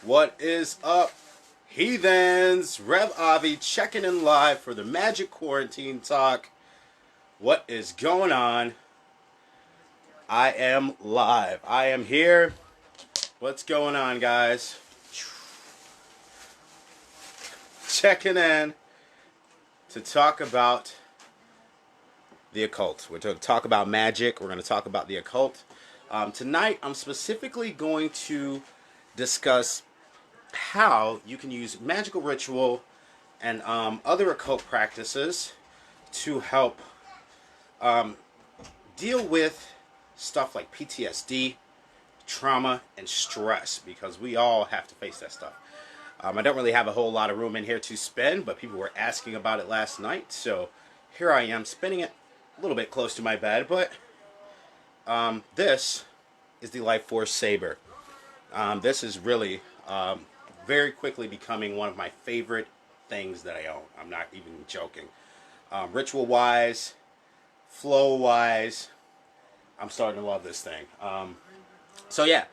What is up, heathens? Rev Avi checking in live for the Magic Quarantine Talk. What is going on? I am live. I am here. What's going on, guys? Checking in to talk about the occult. We're going to talk about magic. We're going to talk about the occult. Tonight, I'm specifically going to discuss how you can use magical ritual and other occult practices to help deal with stuff like PTSD, trauma, and stress, because we all have to face that stuff. I don't really have a whole lot of room in here to spend, but people were asking about it last night, so here I am spinning it a little bit close to my bed. But this is the Life Force Saber. This is really very quickly becoming one of my favorite things that I own. I'm not even joking. Ritual wise, flow wise, I'm starting to love this thing. So yeah,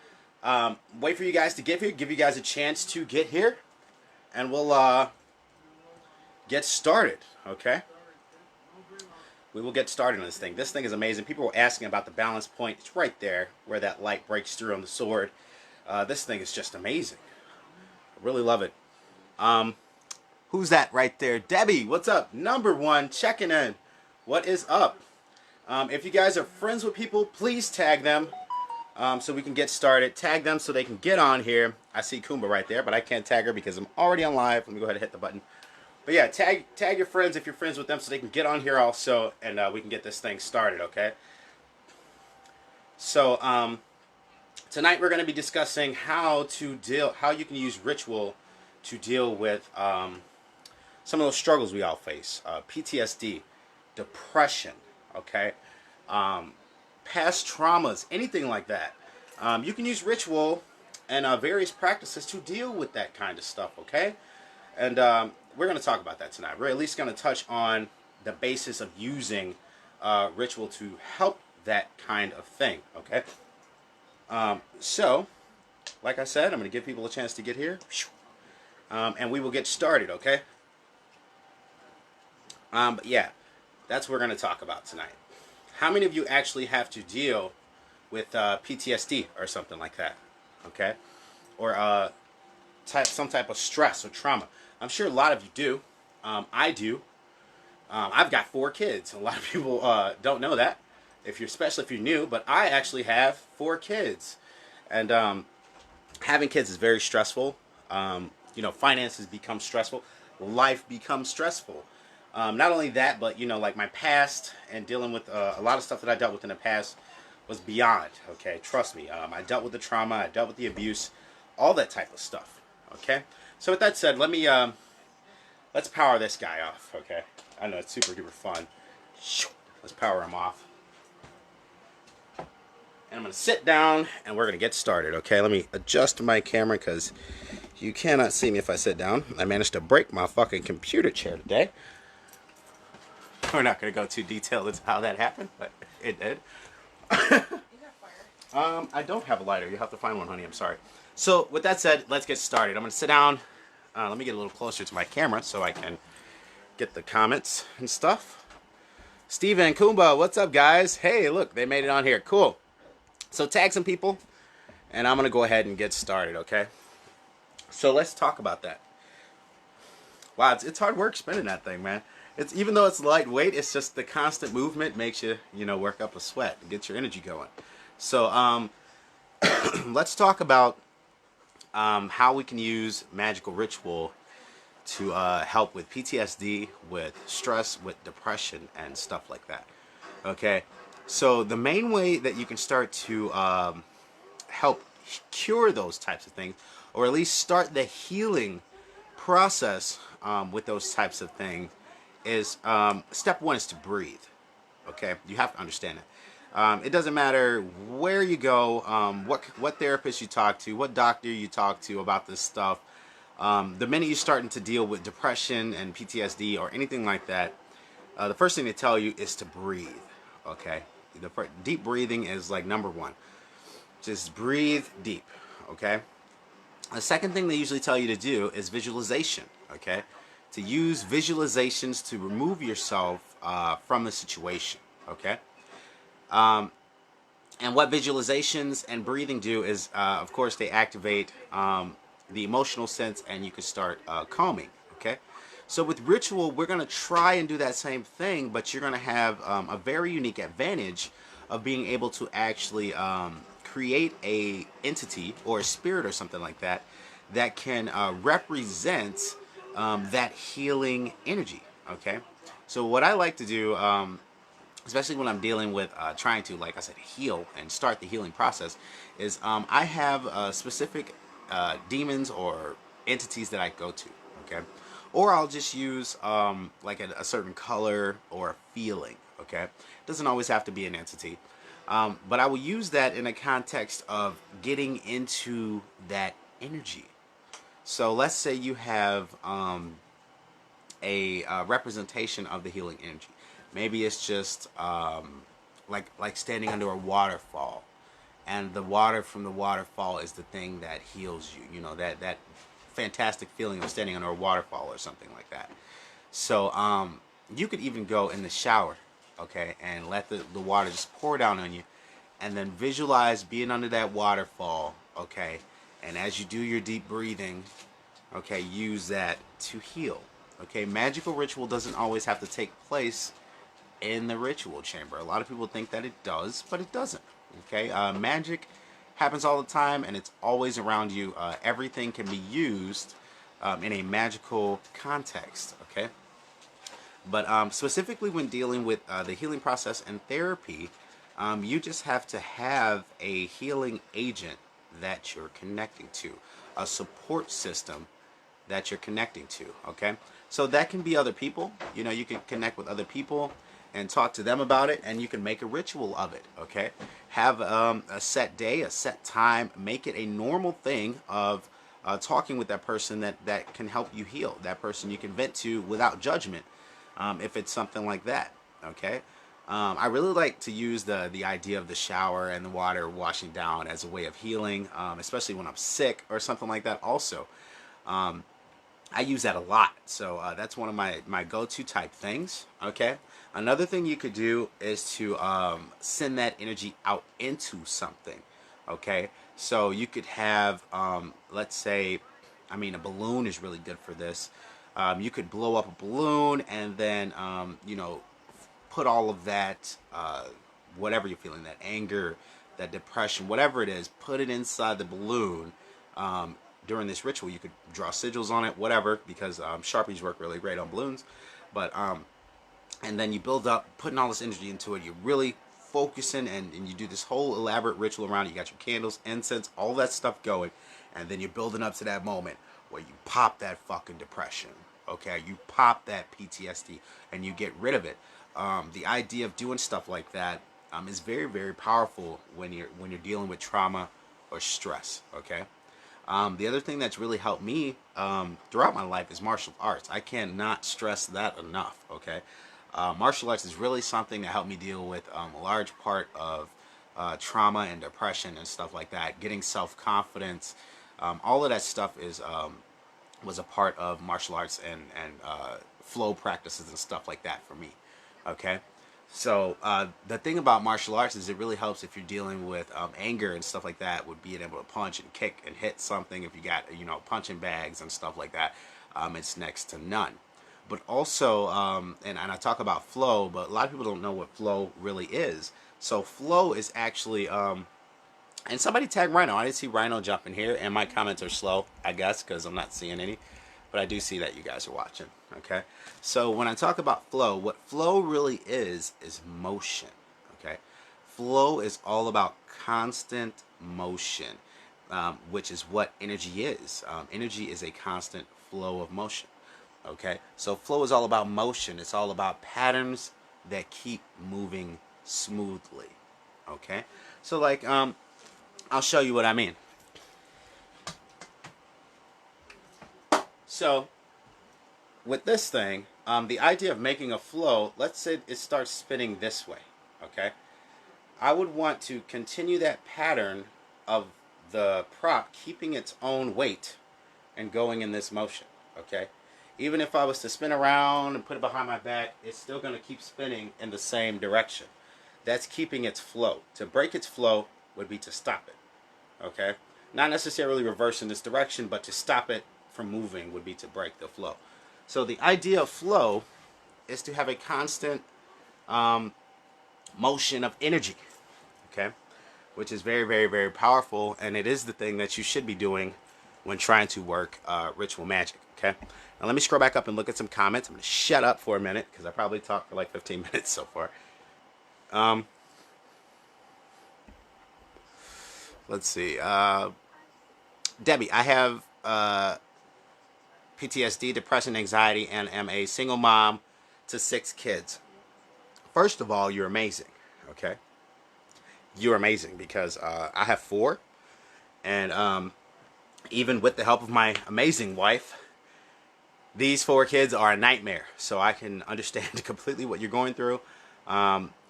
wait for you guys to get here, give you guys a chance to get here, and we'll get started, okay? We will get started on this thing. This thing is amazing. People were asking about the balance point. It's right there where that light breaks through on the sword. This thing is just amazing. I really love it. Who's that right there? Debbie, what's up? Number one, checking in. What is up? If you guys are friends with people, please tag them so we can get started. Tag them so they can get on here. I see Kumba right there, but I can't tag her because I'm already on live. Let me go ahead and hit the button. But yeah, tag your friends if you're friends with them so they can get on here also, and we can get this thing started, okay? So, tonight we're going to be discussing how you can use ritual to deal with some of those struggles we all face. PTSD, depression, okay? Past traumas, anything like that. You can use ritual and various practices to deal with that kind of stuff, okay? And we're going to talk about that tonight. We're at least going to touch on the basis of using ritual to help that kind of thing, okay? So, like I said, I'm going to give people a chance to get here. And we will get started, okay? But yeah, that's what we're going to talk about tonight. How many of you actually have to deal with PTSD or something like that, okay? Or some type of stress or trauma? I'm sure a lot of you do. I do. I've got 4 kids. A lot of people don't know that, especially if you're new. But I actually have 4 kids, and having kids is very stressful. Finances become stressful. Life becomes stressful. Not only that, but like my past and dealing with a lot of stuff that I dealt with in the past was beyond. Okay, trust me. I dealt with the trauma. I dealt with the abuse, all that type of stuff. Okay. So with that said, let's power this guy off, okay? I know it's super duper fun. Let's power him off. And I'm going to sit down and we're going to get started, okay? Let me adjust my camera because you cannot see me if I sit down. I managed to break my fucking computer chair today. We're not going to go too detailed into how that happened, but it did. You have fire? I don't have a lighter. You have to find one, honey. I'm sorry. So with that said, let's get started. I'm going to sit down. Let me get a little closer to my camera so I can get the comments and stuff. Steven and Kumba, what's up, guys? Hey, look, they made it on here. Cool. So tag some people, and I'm going to go ahead and get started, okay? So let's talk about that. Wow, it's hard work spinning that thing, man. Even though it's lightweight, it's just the constant movement makes you, work up a sweat and get your energy going. So let's talk about how we can use magical ritual to help with PTSD, with stress, with depression, and stuff like that. Okay, so the main way that you can start to help cure those types of things, or at least start the healing process with those types of things, is step one is to breathe. Okay, you have to understand it. It doesn't matter where you go, what therapist you talk to, what doctor you talk to about this stuff. The minute you're starting to deal with depression and PTSD or anything like that, the first thing they tell you is to breathe. Okay, deep breathing is like number one. Just breathe deep. Okay. The second thing they usually tell you to do is visualization, okay? To use visualizations to remove yourself from the situation, okay? And what visualizations and breathing do is, of course, they activate the emotional sense, and you can start calming, okay? So with ritual, we're going to try and do that same thing, but you're going to have a very unique advantage of being able to actually create a entity or a spirit or something like that that can represent that healing energy, okay? So what I like to do, especially when I'm dealing with trying to, like I said, heal and start the healing process, is I have specific demons or entities that I go to, okay? Or I'll just use like a certain color or a feeling, okay? It doesn't always have to be an entity. But I will use that in a context of getting into that energy. So let's say you have a representation of the healing energy. Maybe it's just like standing under a waterfall, and the water from the waterfall is the thing that heals you. You know, that fantastic feeling of standing under a waterfall or something like that. So you could even go in the shower, okay, and let the water just pour down on you, and then visualize being under that waterfall, okay, and as you do your deep breathing, okay, use that to heal. Okay, magical ritual doesn't always have to take place in the ritual chamber. A lot of people think that it does, but it doesn't. Okay, magic happens all the time, and it's always around you. Everything can be used in a magical context. Okay, but specifically when dealing with the healing process and therapy, you just have to have a healing agent that you're connecting to, a support system that you're connecting to, okay? So that can be other people. You know, you can connect with other people and talk to them about it, and you can make a ritual of it, okay? Have a set day, a set time, make it a normal thing of talking with that person that can help you heal, that person you can vent to without judgment, if it's something like that, okay? I really like to use the idea of the shower and the water washing down as a way of healing, especially when I'm sick or something like that also. I use that a lot, so that's one of my go-to type things, okay? Another thing you could do is to send that energy out into something, okay? So you could have, let's say, I mean, a balloon is really good for this. You could blow up a balloon and then, you know, put all of that, whatever you're feeling, that anger, that depression, whatever it is, put it inside the balloon. During this ritual, you could draw sigils on it, whatever, because Sharpies work really great on balloons. But and then you build up, putting all this energy into it. You're really focusing, and you do this whole elaborate ritual around it. You got your candles, incense, all that stuff going, and then you're building up to that moment where you pop that fucking depression. Okay, you pop that PTSD, and you get rid of it. The idea of doing stuff like that is very, very powerful when you're dealing with trauma or stress. Okay. The other thing that's really helped me throughout my life is martial arts. I cannot stress that enough, okay? Martial arts is really something that helped me deal with a large part of trauma and depression and stuff like that. Getting self-confidence, all of that stuff was a part of martial arts and flow practices and stuff like that for me, okay? So the thing about martial arts is it really helps if you're dealing with anger and stuff like that, with being able to punch and kick and hit something. If you got, you know, punching bags and stuff like that, it's next to none. But also, and I talk about flow, but a lot of people don't know what flow really is. So flow is actually, and somebody tag Rhino. I didn't see Rhino jump in here, and my comments are slow, I guess, because I'm not seeing any. But I do see that you guys are watching, okay? So when I talk about flow, what flow really is motion, okay? Flow is all about constant motion, which is what energy is. Energy is a constant flow of motion, okay? So flow is all about motion. It's all about patterns that keep moving smoothly, okay? So like, I'll show you what I mean. So, with this thing, the idea of making a flow, let's say it starts spinning this way, okay? I would want to continue that pattern of the prop keeping its own weight and going in this motion. Okay, even if I was to spin around and put it behind my back, it's still going to keep spinning in the same direction. That's keeping its flow. To break its flow would be to stop it. Okay, not necessarily reverse in this direction, but to stop it from moving would be to break the flow. So the idea of flow is to have a constant motion of energy. Okay, which is very, very, very powerful, and it is the thing that you should be doing when trying to work ritual magic. Okay, now let me scroll back up and look at some comments. I'm going to shut up for a minute because I probably talked for like 15 minutes so far. Let's see. Debbie, I have PTSD, depression, anxiety, and am a single mom to 6 kids. First of all, you're amazing. Okay, you're amazing because I have 4, and even with the help of my amazing wife, these 4 kids are a nightmare. So I can understand completely what you're going through.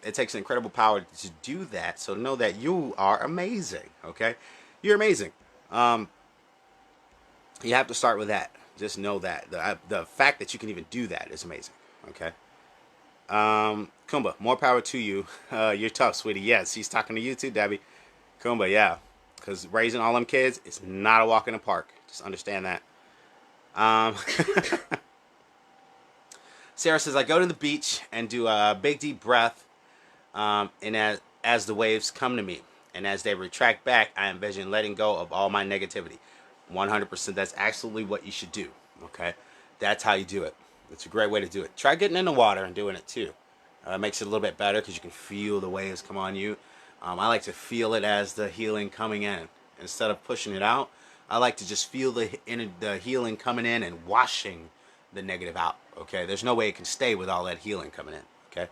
It takes an incredible power to do that. So know that you are amazing. Okay, you're amazing. You have to start with that. Just know that the fact that you can even do that is amazing. Okay. Kumba, more power to you. You're tough, sweetie. Yes, he's talking to you too, Debbie. Kumba, yeah. Because raising all them kids is not a walk in the park. Just understand that. Sarah says, I go to the beach and do a big deep breath, and as the waves come to me, and as they retract back, I envision letting go of all my negativity. 100%. That's absolutely what you should do. Okay? That's how you do it. It's a great way to do it. Try getting in the water and doing it too. It makes it a little bit better because you can feel the waves come on you. I like to feel it as the healing coming in. Instead of pushing it out, I like to just feel the healing coming in and washing the negative out. Okay? There's no way it can stay with all that healing coming in. Okay?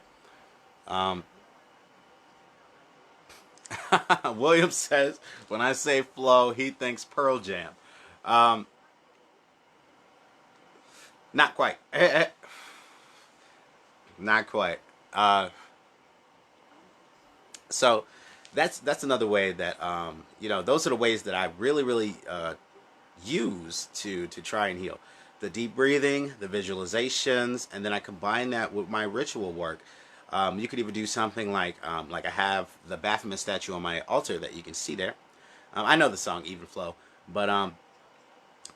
William says, when I say flow, he thinks Pearl Jam. Not quite. Not quite. So that's another way that those are the ways that I really use to try and heal. The deep breathing, the visualizations, and then I combine that with my ritual work. You could even do something like I have the Baphomet statue on my altar that you can see there. I know the song Even Flow, but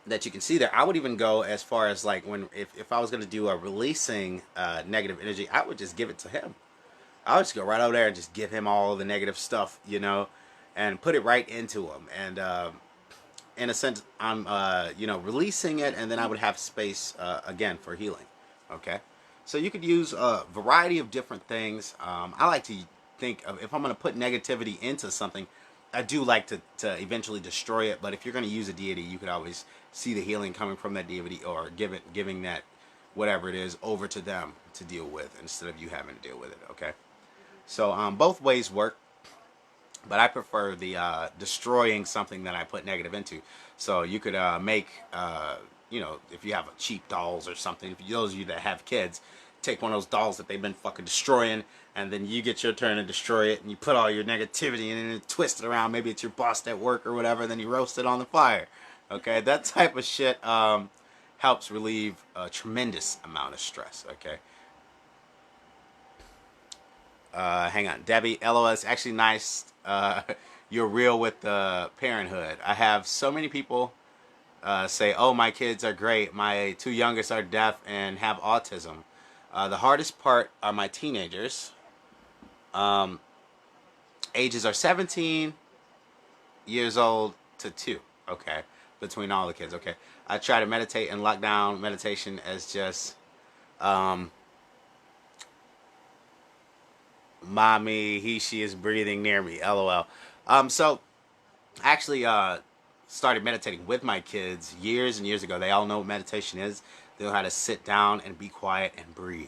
that you can see there. I would even go as far as like if I was going to do a releasing negative energy, I would just give it to him. I would just go right over there and just give him all the negative stuff, and put it right into him. And in a sense, I'm releasing it, and then I would have space again for healing. Okay, so you could use a variety of different things. I like to think of, if I'm going to put negativity into something, I do like to eventually destroy it. But if you're going to use a deity, you could always see the healing coming from that deity, or giving that whatever it is over to them to deal with instead of you having to deal with it. Okay, so both ways work, but I prefer the destroying something that I put negative into. So you could make if you have a cheap dolls or something, if those of you that have kids, take one of those dolls that they've been fucking destroying, and then you get your turn to destroy it, and you put all your negativity in it and twist it around. Maybe it's your boss at work or whatever, and then you roast it on the fire. Okay, that type of shit helps relieve a tremendous amount of stress. Okay. Hang on, Debbie. LOL, it's actually nice. You're real with the parenthood. I have so many people say, "Oh, my kids are great. My 2 youngest are deaf and have autism." The hardest part are my teenagers. Ages are 17 years old to 2. Okay, between all the kids. Okay, I try to meditate, and lockdown meditation as just mommy, she is breathing near me. LOL. So I actually started meditating with my kids years and years ago. They all know what meditation is. They know how to sit down and be quiet and breathe.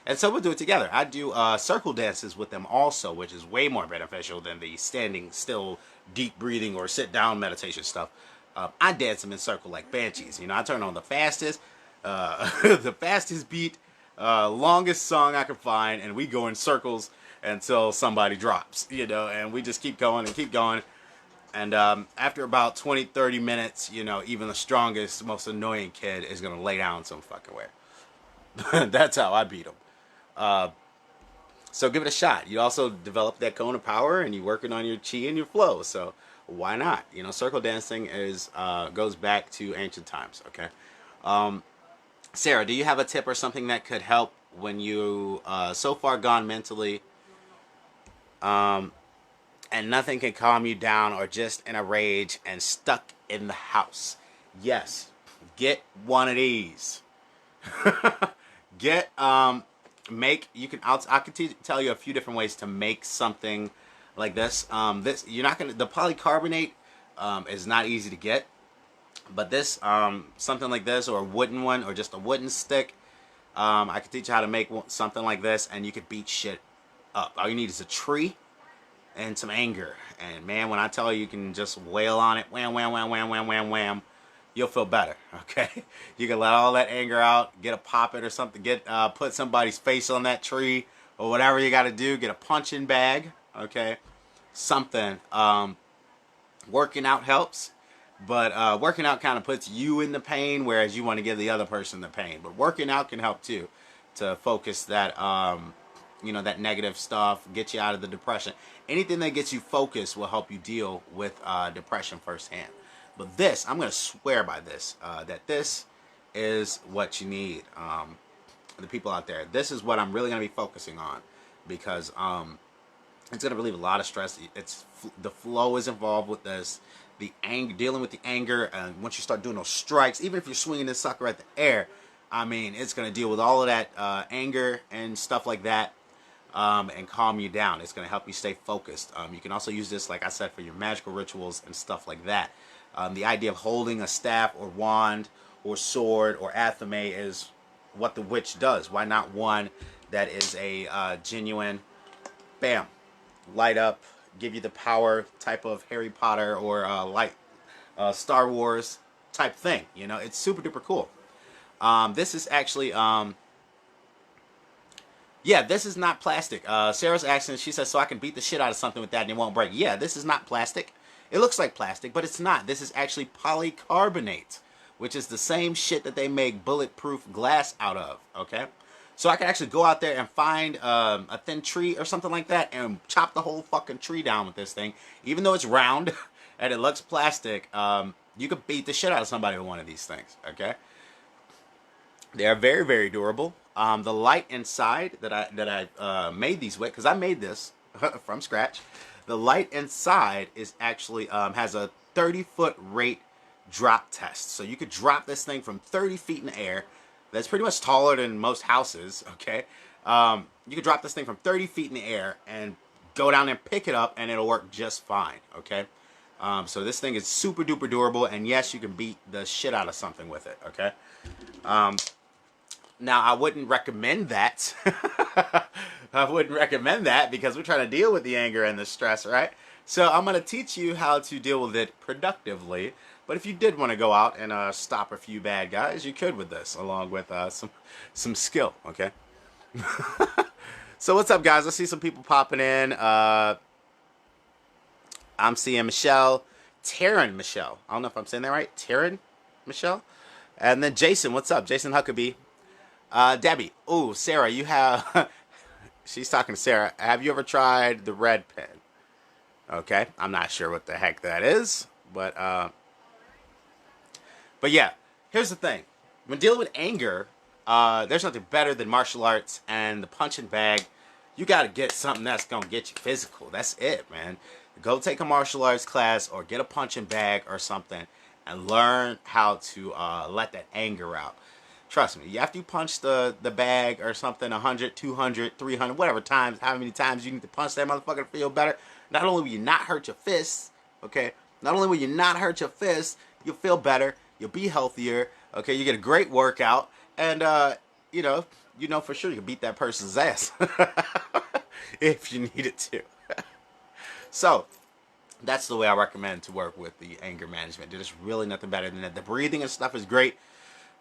And so we'll do it together. I do circle dances with them also, which is way more beneficial than the standing still, deep breathing or sit down meditation stuff. I dance them in circle like banshees. I turn on the fastest, the fastest beat, longest song I can find, and we go in circles until somebody drops. And we just keep going and keep going. And after about 20, 30 minutes, you know, even the strongest, most annoying kid is going to lay down some fucking way. That's how I beat them. So give it a shot. You also develop that cone of power, and you're working on your chi and your flow. So why not? You know, circle dancing is goes back to ancient times. Okay, Sarah, do you have a tip or something that could help when you so far gone mentally, and nothing can calm you down, or just in a rage and stuck in the house? Yes, get one of these. Get make you can I can tell you a few different ways to make something like this. This you're not gonna the polycarbonate is not easy to get, but this something like this, or a wooden one, or just a wooden stick, I can teach you how to make something like this, and you could beat shit up. All you need is a tree and some anger, and man, when I tell you, you can just wail on it, wham wham wham wham wham wham wham, you'll feel better. Okay, you can let all that anger out, get a pop it or something, get put somebody's face on that tree or whatever you got to do, get a punching bag. Okay, something. Working out helps, but working out kind of puts you in the pain, whereas you want to give the other person the pain. But working out can help too, to focus that you know, that negative stuff, get you out of the depression. Anything that gets you focused will help you deal with depression firsthand. But this, I'm going to swear by this, that this is what you need. The people out there, this is what I'm really going to be focusing on, because it's going to relieve a lot of stress. It's the flow is involved with this, the anger, dealing with the anger, and once you start doing those strikes, even if you're swinging this sucker at the air, I mean, it's going to deal with all of that anger and stuff like that, and calm you down. It's going to help you stay focused. You can also use this, like I said, for your magical rituals and stuff like that. The idea of holding a staff or wand or sword or athame is what the witch does. Why not one that is a genuine, bam, light up, give you the power type of Harry Potter or light Star Wars type thing? You know, it's super duper cool. This is actually, yeah, this is not plastic. Sarah's asking, she says, so I can beat the shit out of something with that and it won't break. Yeah, this is not plastic. It looks like plastic, but it's not. This is actually polycarbonate, which is the same shit that they make bulletproof glass out of, okay? So I can actually go out there and find a thin tree or something like that and chop the whole fucking tree down with this thing. Even though it's round and it looks plastic, you could beat the shit out of somebody with one of these things, okay? They are very, very durable. The light inside that I made these with, because I made this from scratch. The light inside is actually has a 30-foot rate drop test. So you could drop this thing from 30 feet in the air. That's pretty much taller than most houses, okay? You could drop this thing from 30 feet in the air and go down and pick it up, and it'll work just fine, okay? So this thing is super duper durable, and yes, you can beat the shit out of something with it, okay? Now, I wouldn't recommend that. I wouldn't recommend that because we're trying to deal with the anger and the stress, right? So I'm going to teach you how to deal with it productively. But if you did want to go out and stop a few bad guys, you could with this, along with some skill, okay? So what's up, guys? I see some people popping in. I'm seeing Michelle, Taryn Michelle. I don't know if I'm saying that right. Taryn Michelle. And then Jason, what's up? Jason Huckabee. Debbie. Ooh, Sarah, you have... She's talking to Sarah. Have you ever tried the red pen? Okay, I'm not sure what the heck that is, but yeah, here's the thing. When dealing with anger, there's nothing better than martial arts and the punching bag. You got to get something that's going to get you physical. That's it, man. Go take a martial arts class or get a punching bag or something and learn how to let that anger out. Trust me, after you punch the bag or something 100, 200, 300, whatever times, how many times you need to punch that motherfucker to feel better, not only will you not hurt your fists, okay, not only will you not hurt your fists, you'll feel better, you'll be healthier, okay, you get a great workout, and, you know for sure you can beat that person's ass if you needed to. So, that's the way I recommend to work with the anger management. There's really nothing better than that. The breathing and stuff is great.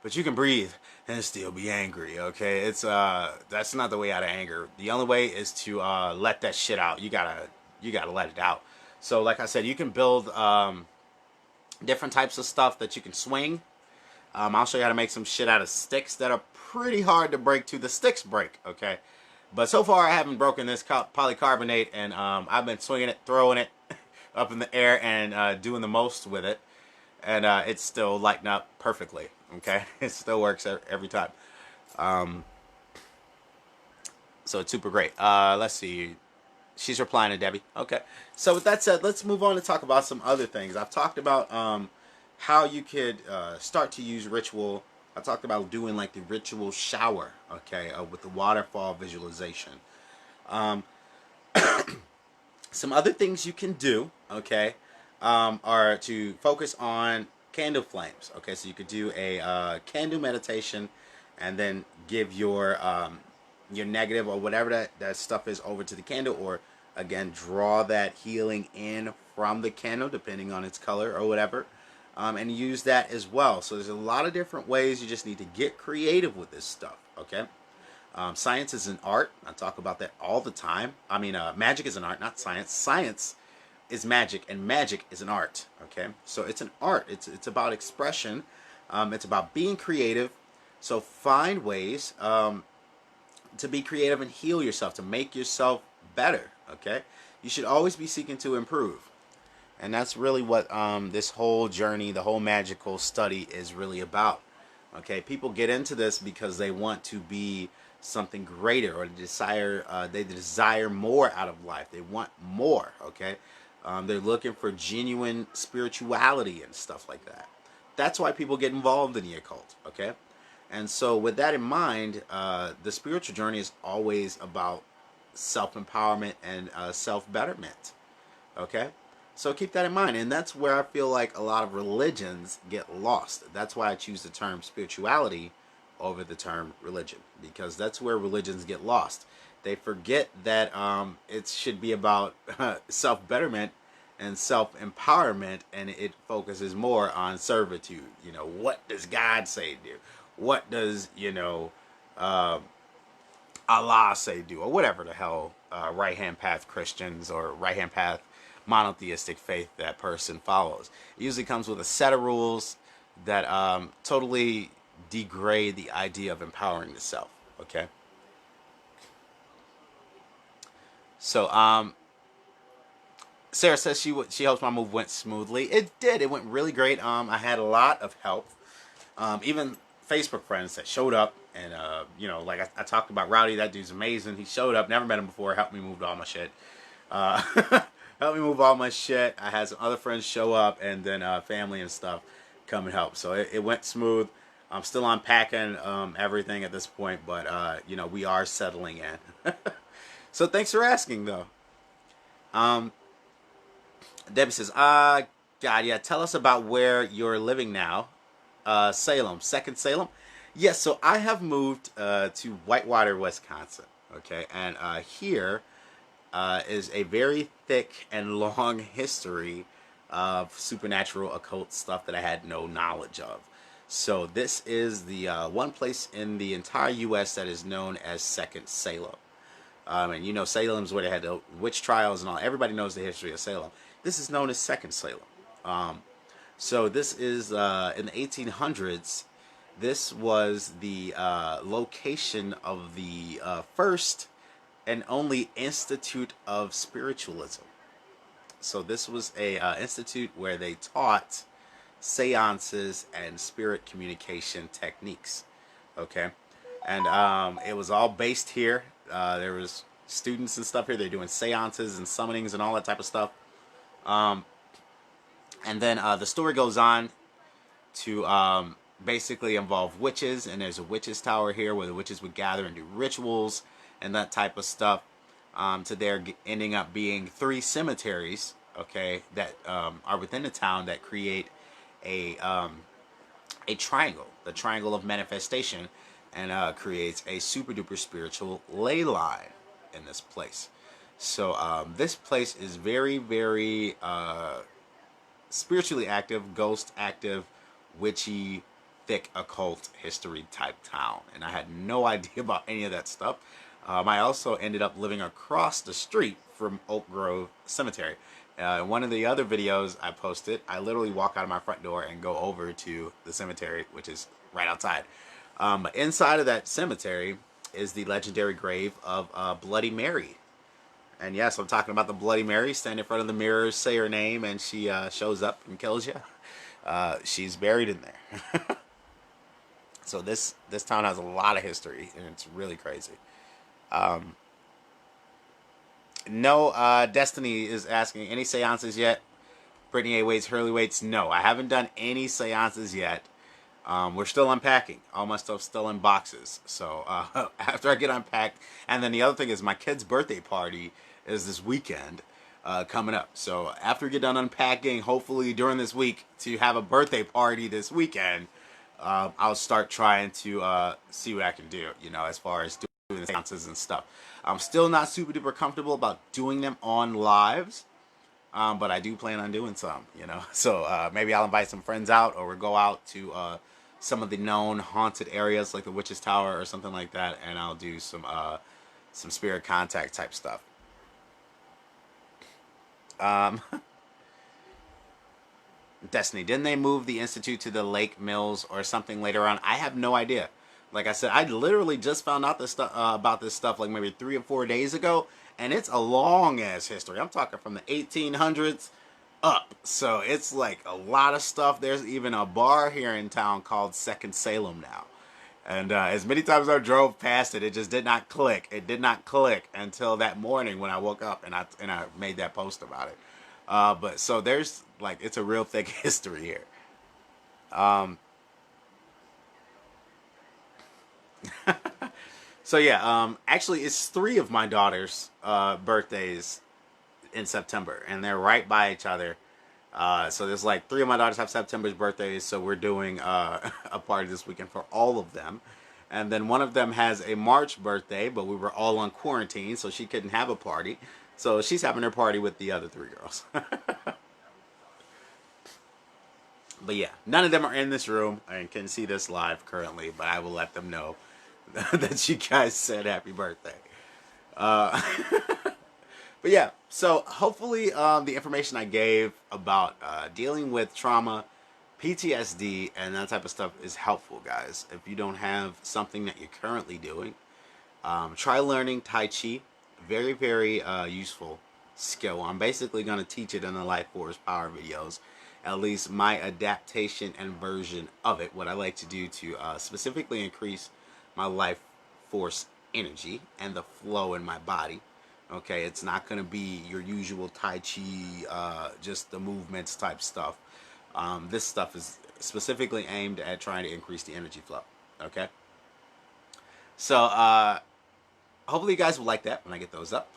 But you can breathe and still be angry, okay? It's that's not the way out of anger. The only way is to let that shit out. You gotta let it out. So like I said, you can build different types of stuff that you can swing. I'll show you how to make some shit out of sticks that are pretty hard to break till the sticks break, okay? But so far I haven't broken this polycarbonate, and I've been swinging it, throwing it up in the air, and doing the most with it. And it's still lighting up perfectly, okay? It still works every time. Um, so it's super great. Let's see. She's replying to Debbie. Okay. So with that said, let's move on to talk about some other things. I've talked about how you could start to use ritual. I talked about doing like the ritual shower, okay, with the waterfall visualization. Um, some other things you can do, okay, are to focus on candle flames. Okay, so you could do a candle meditation, and then give your negative or whatever that stuff is over to the candle, or again draw that healing in from the candle depending on its color or whatever, and use that as well. So there's a lot of different ways. You just need to get creative with this stuff, okay? Science is an art. I talk about that all the time. I mean, magic is an art, not science. Science is magic, and magic is an art, okay? So it's an art. It's about expression. It's about being creative. So find ways to be creative and heal yourself, to make yourself better, okay? You should always be seeking to improve. And that's really what this whole journey, the whole magical study is really about, okay? People get into this because they want to be something greater, or they desire more out of life. They want more, okay? They're looking for genuine spirituality and stuff like that. That's why people get involved in the occult, okay? And so with that in mind, the spiritual journey is always about self-empowerment and self-betterment, okay? So keep that in mind. And that's where I feel like a lot of religions get lost. That's why I choose the term spirituality over the term religion, because that's where religions get lost. They forget that it should be about self-betterment and self-empowerment, and it focuses more on servitude. You know, what does God say do? What does, Allah say do? Or whatever the hell right-hand path Christians or right-hand path monotheistic faith that person follows. It usually comes with a set of rules that totally degrade the idea of empowering the self, okay? So, Sarah says she hopes my move went smoothly. It did. It went really great. I had a lot of help. Even Facebook friends that showed up, and like I talked about Rowdy. That dude's amazing. He showed up. Never met him before. Helped me move all my shit. Helped me move all my shit. I had some other friends show up, and then family and stuff come and help. So it went smooth. I'm still unpacking everything at this point, but we are settling in. So thanks for asking, though. Debbie says, God, yeah, tell us about where you're living now. Salem, second Salem. Yes, so I have moved to Whitewater, Wisconsin. Okay, and here is a very thick and long history of supernatural occult stuff that I had no knowledge of. So this is the one place in the entire U.S. that is known as Second Salem. And Salem's where they had the witch trials and all. Everybody knows the history of Salem. This is known as Second Salem. So this is in the 1800s. This was the location of the first and only Institute of Spiritualism. So this was a institute where they taught seances and spirit communication techniques. Okay, and it was all based here. There was students and stuff here. They're doing seances and summonings and all that type of stuff. And then the story goes on to basically involve witches, and there's a witches tower here where the witches would gather and do rituals and that type of stuff, to there ending up being 3 cemeteries, okay, that are within the town that create a triangle, the triangle of manifestation, and creates a super duper spiritual ley line in this place. So this place is very, very spiritually active, ghost active, witchy, thick occult history type town, and I had no idea about any of that stuff. I also ended up living across the street from Oak Grove Cemetery, One of the other videos I posted, I literally walk out of my front door and go over to the cemetery, which is right outside. Inside of that cemetery is the legendary grave of Bloody Mary. And yes, I'm talking about the Bloody Mary. Stand in front of the mirror, say her name, and she shows up and kills you. She's buried in there. So this town has a lot of history, and it's really crazy. No, Destiny is asking, any seances yet? Brittany A. Waits, Hurley Waits. No, I haven't done any seances yet. We're still unpacking. All my stuff's still in boxes. So after I get unpacked, and then the other thing is my kid's birthday party is this weekend coming up. So after we get done unpacking, hopefully during this week to have a birthday party this weekend, I'll start trying to see what I can do, you know, as far as doing the seances and stuff. I'm still not super duper comfortable about doing them on lives. But I do plan on doing some, you know. So maybe I'll invite some friends out, or we'll go out to some of the known haunted areas like the Witch's Tower or something like that, and I'll do some spirit contact type stuff. Destiny, didn't they move the Institute to the Lake Mills or something later on? I have no idea. Like I said, I literally just found out this stuff about this stuff like maybe 3 or 4 days ago, and it's a long ass history. I'm talking from the 1800s up, so it's like a lot of stuff. There's even a bar here in town called Second Salem now, and as many times I drove past it, it just did not click. It did not click until that morning when I woke up and I made that post about it. But so there's like, it's a real thick history here. So yeah, actually, it's 3 of my daughters' birthdays in September, and they're right by each other. So there's like 3 of my daughters have September's birthdays, so we're doing a party this weekend for all of them. And then one of them has a March birthday, but we were all on quarantine, so she couldn't have a party. So she's having her party with the other 3 girls. But yeah, none of them are in this room and can see this live currently, but I will let them know that you guys said happy birthday. Uh, but yeah, so hopefully the information I gave about dealing with trauma, PTSD, and that type of stuff is helpful, guys. If you don't have something that you're currently doing, try learning Tai Chi. Very, very useful skill. I'm basically going to teach it in the Life Force Power videos. At least my adaptation and version of it. What I like to do to specifically increase my life force energy and the flow in my body. Okay, it's not going to be your usual Tai Chi, just the movements type stuff. This stuff is specifically aimed at trying to increase the energy flow. Okay, so hopefully you guys will like that when I get those up.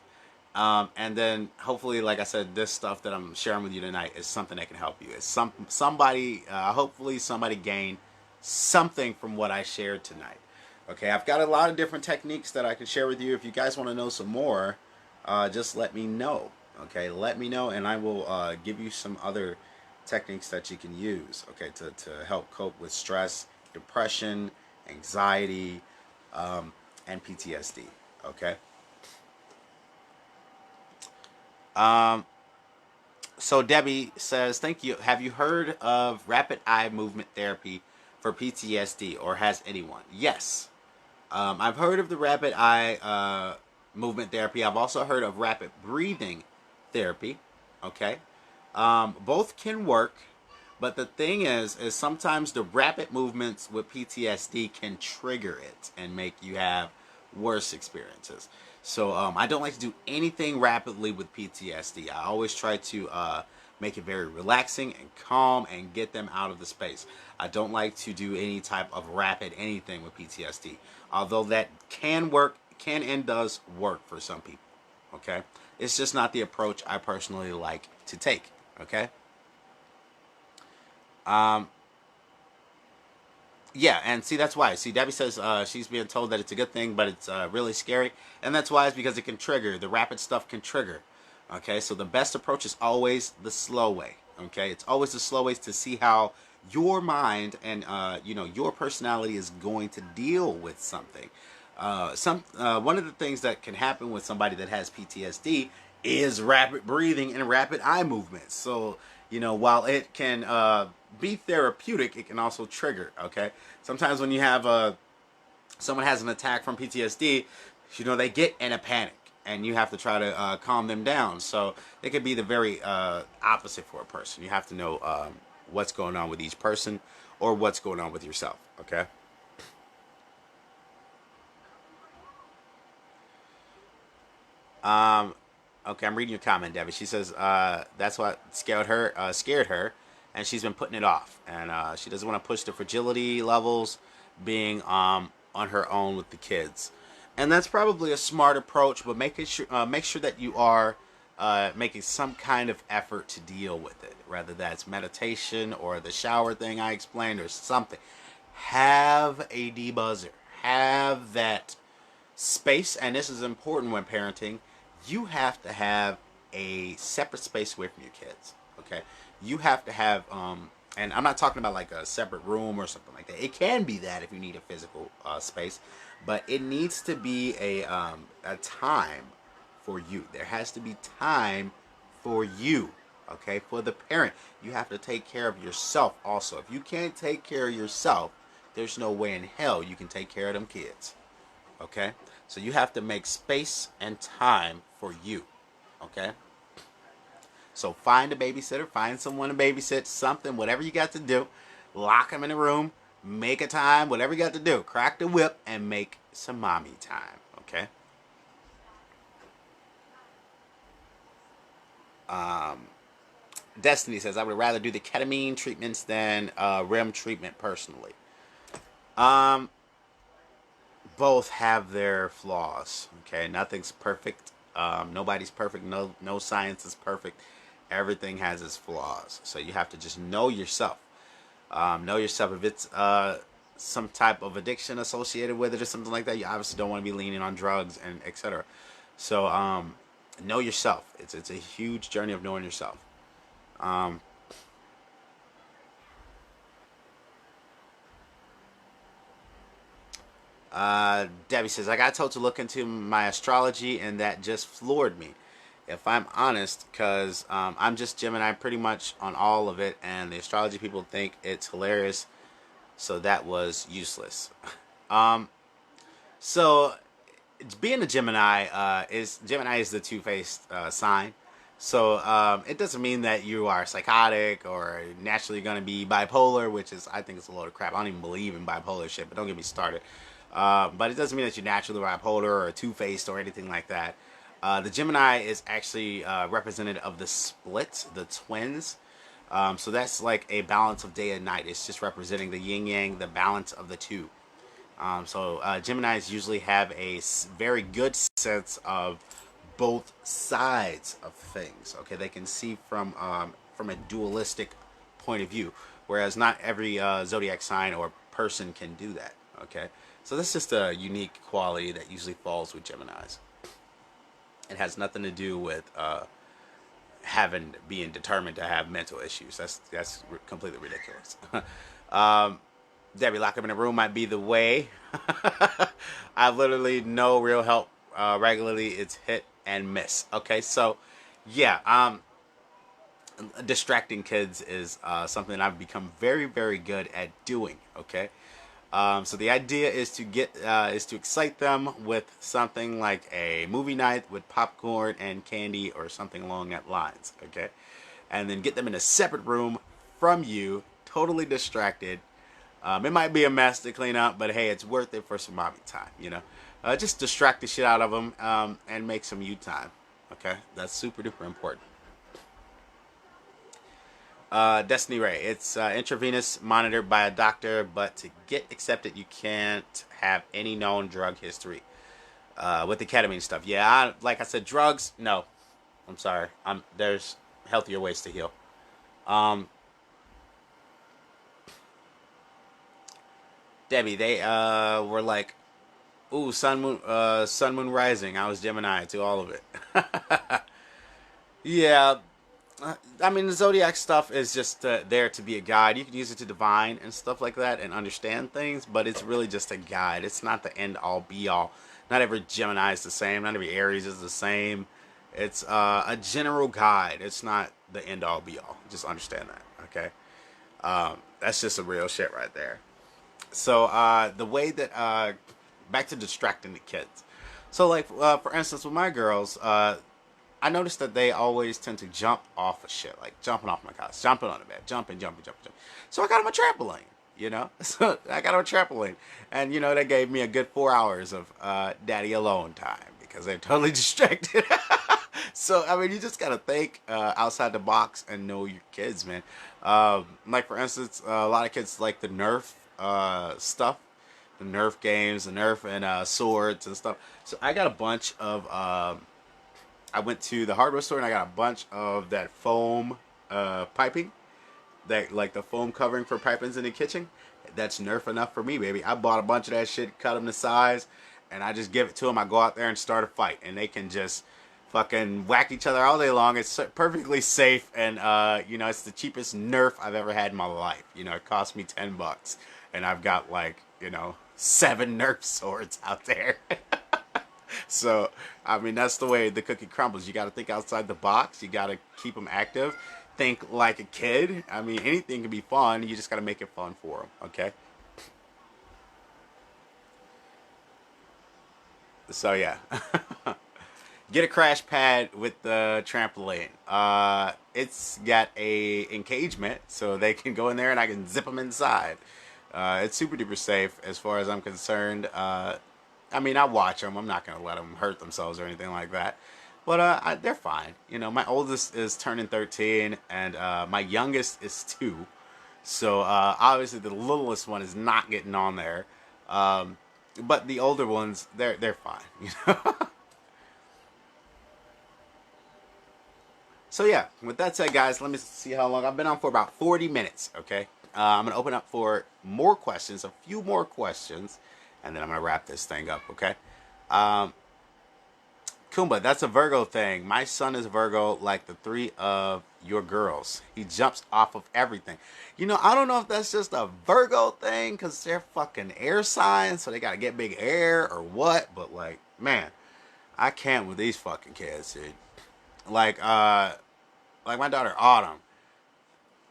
And then hopefully, like I said, this stuff that I'm sharing with you tonight is something that can help you. It's somebody, hopefully somebody gained something from what I shared tonight. Okay, I've got a lot of different techniques that I can share with you. If you guys want to know some more, just let me know. Okay, let me know, and I will give you some other techniques that you can use. Okay, to help cope with stress, depression, anxiety, and PTSD. Okay. So Debbie says, thank you. Have you heard of rapid eye movement therapy for PTSD, or has anyone? Yes. I've heard of the rapid eye movement therapy. I've also heard of rapid breathing therapy. Okay. Both can work, but the thing is sometimes the rapid movements with PTSD can trigger it and make you have worse experiences. So I don't like to do anything rapidly with PTSD. I always try to make it very relaxing and calm and get them out of the space. I don't like to do any type of rapid anything with PTSD. Although that can work, can and does work for some people. Okay? It's just not the approach I personally like to take. Okay? Yeah, and see, that's why. See, Debbie says she's being told that it's a good thing, but it's really scary. And that's why, it's because it can trigger. The rapid stuff can trigger. Okay, so the best approach is always the slow way. Okay, it's always the slow ways to see how your mind and, your personality is going to deal with something. One of the things that can happen with somebody that has PTSD is rapid breathing and rapid eye movements. So, while it can be therapeutic, it can also trigger. Okay, sometimes when you have someone has an attack from PTSD, they get in a panic, and you have to try to calm them down. So it could be the very opposite for a person. You have to know what's going on with each person, or what's going on with yourself. Okay. Um, okay, I'm reading your comment, Debbie. She says that's what scared her, and she's been putting it off, and she doesn't want to push the fragility levels, being on her own with the kids, and that's probably a smart approach. But make sure that you are making some kind of effort to deal with it, whether that's meditation or the shower thing I explained or something. Have a debuzzer. Have that space, and this is important when parenting. You have to have a separate space away from your kids. Okay, you have to have and I'm not talking about like a separate room or something like that. It can be that if you need a physical space, but it needs to be a time for you. There has to be time for you. Okay, for the parent, you have to take care of yourself also. If you can't take care of yourself, there's no way in hell you can take care of them kids. Okay, so you have to make space and time for you. Okay, so find a babysitter, find someone to babysit, something, whatever you got to do. Lock them in a room, make a time, whatever you got to do. Crack the whip and make some mommy time. Okay. um Destiny says, I would rather do the ketamine treatments than REM treatment personally. um Both have their flaws. Okay, nothing's perfect. Nobody's perfect. No science is perfect. Everything has its flaws. So you have to just know yourself. Know yourself. If it's some type of addiction associated with it or something like that, you obviously don't want to be leaning on drugs and etc. So know yourself. It's a huge journey of knowing yourself. Um, Debbie says, I got told to look into my astrology, and that just floored me. If I'm honest, because I'm just Gemini pretty much on all of it, and the astrology people think it's hilarious, so that was useless. um, so being a Gemini is the two-faced sign. So it doesn't mean that you are psychotic or naturally going to be bipolar, which is, I think, it's a load of crap. I don't even believe in bipolar shit, but don't get me started. But it doesn't mean that you're naturally bipolar or two-faced or anything like that. The Gemini is actually representative of the split, the twins. So that's like a balance of day and night. It's just representing the yin yang, the balance of the two. So Geminis usually have a very good sense of both sides of things. Okay, they can see from a dualistic point of view, whereas not every zodiac sign or person can do that. Okay, so that's just a unique quality that usually falls with Geminis. It has nothing to do with having being determined to have mental issues. That's completely ridiculous. um, Debbie, lock them in a room might be the way. I literally know real help regularly. It's hit and miss. Okay, so yeah, distracting kids is something I've become very, very good at doing. Okay, so the idea is to excite them with something like a movie night with popcorn and candy or something along that lines. Okay, and then get them in a separate room from you, totally distracted. It might be a mess to clean up, but hey, it's worth it for some mommy time. Just distract the shit out of them and make some you time. Okay, that's super duper important. Destiny Ray, it's intravenous, monitored by a doctor, but to get accepted, you can't have any known drug history. With the ketamine stuff, yeah, like I said, drugs, no. I'm sorry. There's healthier ways to heal. Um, Debbie, they were like, ooh, sun, moon, rising. I was Gemini to all of it. Yeah, I mean, the zodiac stuff is just there to be a guide. You can use it to divine and stuff like that and understand things, but it's really just a guide. It's not the end all be all. Not every Gemini is the same. Not every Aries is the same. It's a general guide. It's not the end all be all. Just understand that, okay? That's just a real shit right there. So the way that back to distracting the kids. So like for instance, with my girls, I noticed that they always tend to jump off of shit, like jumping off my couch, jumping on the bed, jumping. So I got them a trampoline, you know. So I got them a trampoline, and you know they gave me a good 4 hours of daddy alone time because they're totally distracted. So I mean, you just gotta think outside the box and know your kids, man. Like for instance, a lot of kids like the Nerf stuff, the Nerf games, the Nerf and swords and stuff. So I got a bunch of. I went to the hardware store and I got a bunch of that foam piping, that like the foam covering for pipings in the kitchen. That's Nerf enough for me, baby. I bought a bunch of that shit, cut them to size, and I just give it to them. I go out there and start a fight, and they can just fucking whack each other all day long. It's perfectly safe, and you know, it's the cheapest Nerf I've ever had in my life. You know, it cost me $10, and I've got like, you know, 7 Nerf swords out there. So, I mean, that's the way the cookie crumbles. You got to think outside the box. You got to keep them active. Think like a kid. I mean, anything can be fun. You just got to make it fun for them, okay? So, yeah. Get a crash pad with the trampoline. It's got a engagement, so they can go in there and I can zip them inside. It's super duper safe as far as I'm concerned. I mean, I watch them. I'm not gonna let them hurt themselves or anything like that. But they're fine. You know, my oldest is turning 13, and my youngest is 2. So obviously, the littlest one is not getting on there. Um, but the older ones, they're fine. You know. So yeah, with that said, guys, let me see how long I've been on for. About 40 minutes. Okay, I'm gonna open up for more questions, a few more questions, and then I'm gonna wrap this thing up. Okay. Um, Kumba, that's a Virgo thing. My son is Virgo, like the 3 of your girls. He jumps off of everything. You know, I don't know if that's just a Virgo thing because they're fucking air signs, so they gotta get big air or what. But like, man, I can't with these fucking kids, dude. Like, like my daughter Autumn,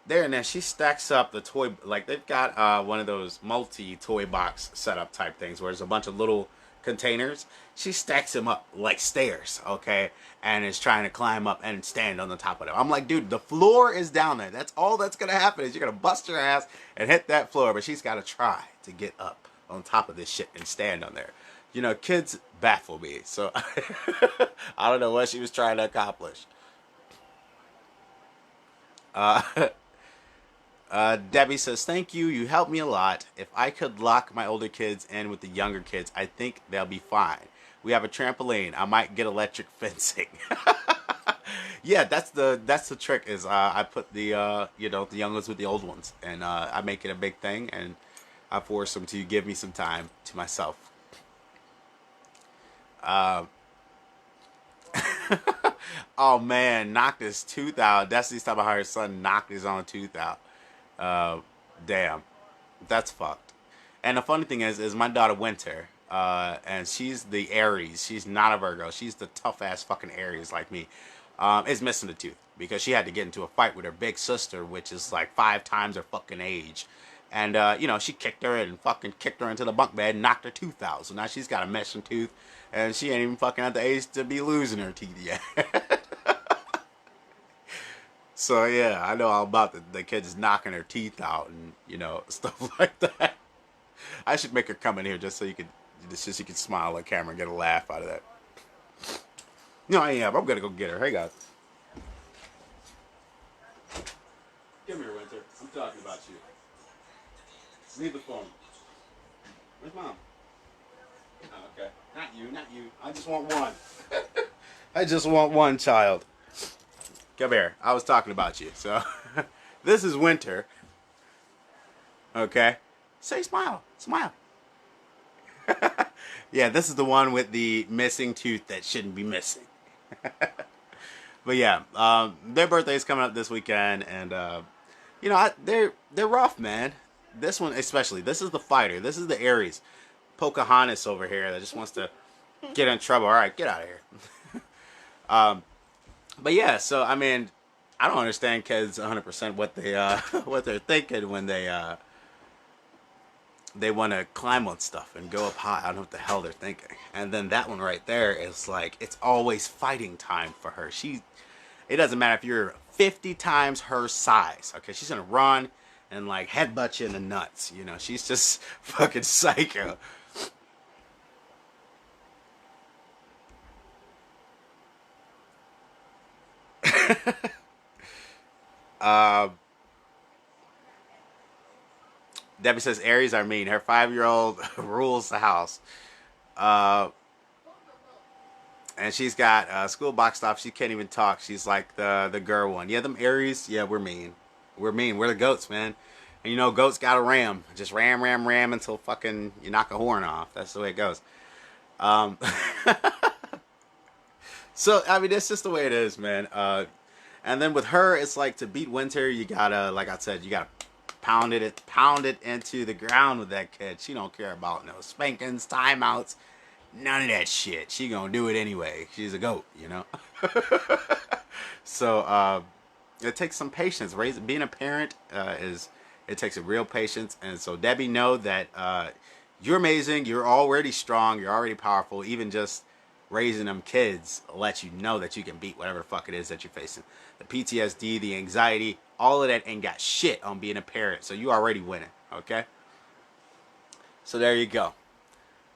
there and then she stacks up the toy, like they've got one of those multi toy box setup type things where there's a bunch of little containers. She stacks them up like stairs, okay, and is trying to climb up and stand on the top of them. I'm like, dude, the floor is down there. That's all that's gonna happen is you're gonna bust your ass and hit that floor. But she's got to try to get up on top of this shit and stand on there. You know, kids baffle me, so I don't know what she was trying to accomplish. uh Debbie says, thank you. You helped me a lot. If I could lock my older kids in with the younger kids, I think they'll be fine. We have a trampoline. I might get electric fencing. Yeah, that's the trick is I put the you know, the young ones with the old ones, and I make it a big thing, and I force them to give me some time to myself. Uh, oh man, knocked his tooth out. Destiny's talking about how her son knocked his own tooth out. Uh, Damn, that's fucked. And the funny thing is my daughter Winter, and she's the Aries. She's not a Virgo. She's the tough ass fucking Aries like me. Is missing a tooth because she had to get into a fight with her big sister, which is like 5 times her fucking age. And you know, she kicked her and fucking kicked her into the bunk bed and knocked her tooth out. So now she's got a missing tooth, and she ain't even fucking at the age to be losing her teeth yet. So yeah, I know all about the kids knocking her teeth out and you know stuff like that. I should make her come in here just so you could, just so you could smile at camera and get a laugh out of that. No, I am. I'm gonna go get her. Hey guys, come here, Winter. I'm talking about you. Leave the phone. Where's mom? Oh, okay, not you, not you. I just want one. I just want one child. Come here. I was talking about you. So, this is Winter. Okay. Say smile. Smile. Yeah, this is the one with the missing tooth that shouldn't be missing. But yeah, their birthday's coming up this weekend, and you know they're rough, man. This one especially. This is the fighter. This is the Aries. Pocahontas over here that just wants to get in trouble. All right, get out of here. But yeah, so I mean, I don't understand kids 100% what they what they're thinking when they want to climb on stuff and go up high. I don't know what the hell they're thinking. And then that one right there is like it's always fighting time for her. It doesn't matter if you're 50 times her size. Okay, she's gonna run and like headbutt you in the nuts. You know, she's just fucking psycho. Uh, Debbie says Aries are mean. Her 5-year old rules the house. Uh, and she's got school box off. She can't even talk. She's like the girl one. Yeah, them Aries. Yeah, we're mean. We're mean. We're the goats, man. And you know, goats got to ram. Just ram, ram, ram until fucking you knock a horn off. That's the way it goes. Um, so I mean, that's just the way it is, man. And then with her, it's like to beat winter, you gotta, like I said, you gotta pound it into the ground with that kid. She don't care about no spankings, timeouts, none of that shit. She gonna do it anyway. She's a goat, you know. So it takes some patience. Being a parent is it takes a real patience, and so Debbie, know that you're amazing. You're already strong. You're already powerful. Even just raising them kids lets you know that you can beat whatever fuck it is that you're facing. The PTSD, the anxiety, all of that ain't got shit on being a parent. So you already winning. Okay. So there you go.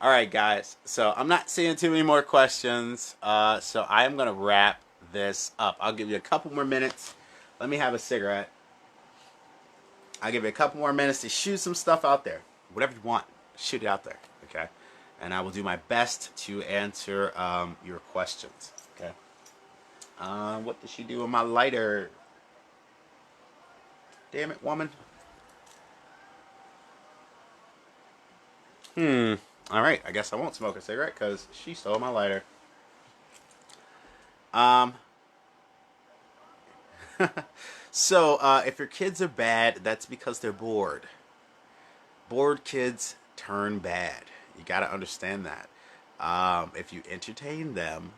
All right, guys. So I'm not seeing too many more questions. So I am gonna wrap this up. I'll give you a couple more minutes. Let me have a cigarette. I'll give you a couple more minutes to shoot some stuff out there. Whatever you want, shoot it out there. Okay. And I will do my best to answer your questions. Okay. What did she do with my lighter? Damn it, woman. All right. I guess I won't smoke a cigarette because she stole my lighter. Um. So if your kids are bad, that's because they're bored. Bored kids turn bad. You got to understand that. If you entertain them,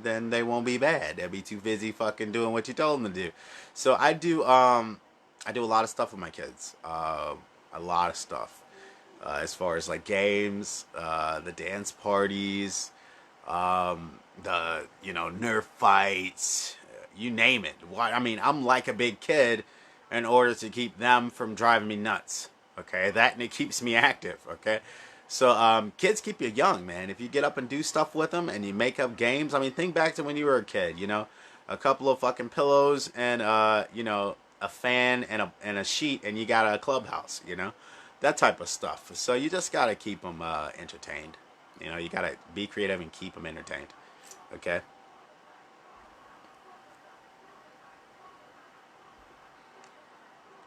then they won't be bad. They'll be too busy fucking doing what you told them to do. So I do a lot of stuff with my kids. A lot of stuff. As far as like games, the dance parties, the Nerf fights, you name it. Why? I mean, I'm like a big kid in order to keep them from driving me nuts. Okay, that and it keeps me active. Okay, so kids keep you young, man. If you get up and do stuff with them and you make up games, I mean, think back to when you were a kid. You know, a couple of fucking pillows and a fan and a sheet, and you got a clubhouse. You know, that type of stuff. So you just gotta keep them entertained. You know, you gotta be creative and keep them entertained. Okay.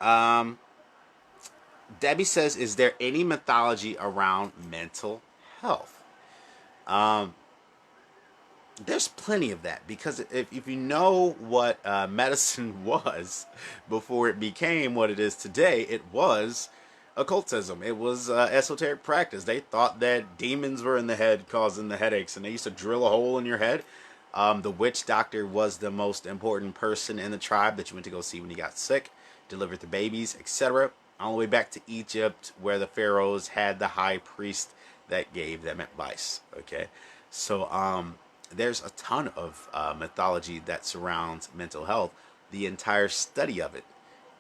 Um, Debbie says, "Is there any mythology around mental health?" Um, there's plenty of that because if you know what medicine was before it became what it is today, it was occultism. It was esoteric practice. They thought that demons were in the head causing the headaches, and they used to drill a hole in your head. The witch doctor was the most important person in the tribe that you went to go see when you got sick, delivered the babies, etc. All the way back to Egypt, where the pharaohs had the high priest that gave them advice. Okay, so there's a ton of mythology that surrounds mental health. The entire study of it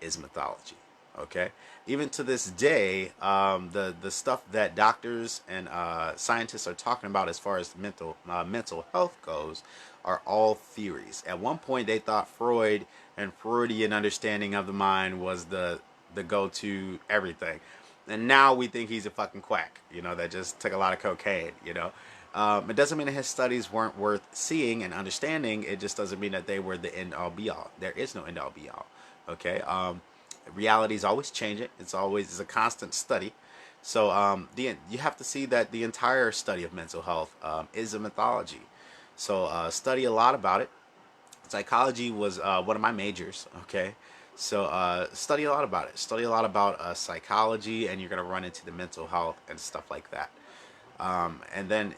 is mythology. Okay, even to this day, the stuff that doctors and scientists are talking about as far as mental health goes are all theories. At one point, they thought Freud and Freudian understanding of the mind was the go to everything, and now we think he's a fucking quack. You know, that just took a lot of cocaine. You know, it doesn't mean that his studies weren't worth seeing and understanding. It just doesn't mean that they were the end all be all. There is no end all be all. Okay. Reality is always changing. It's a constant study. So you have to see that the entire study of mental health is a mythology. So study a lot about it. Psychology was one of my majors. Okay, so study a lot about it. Study a lot about psychology, and you're gonna run into the mental health and stuff like that. And then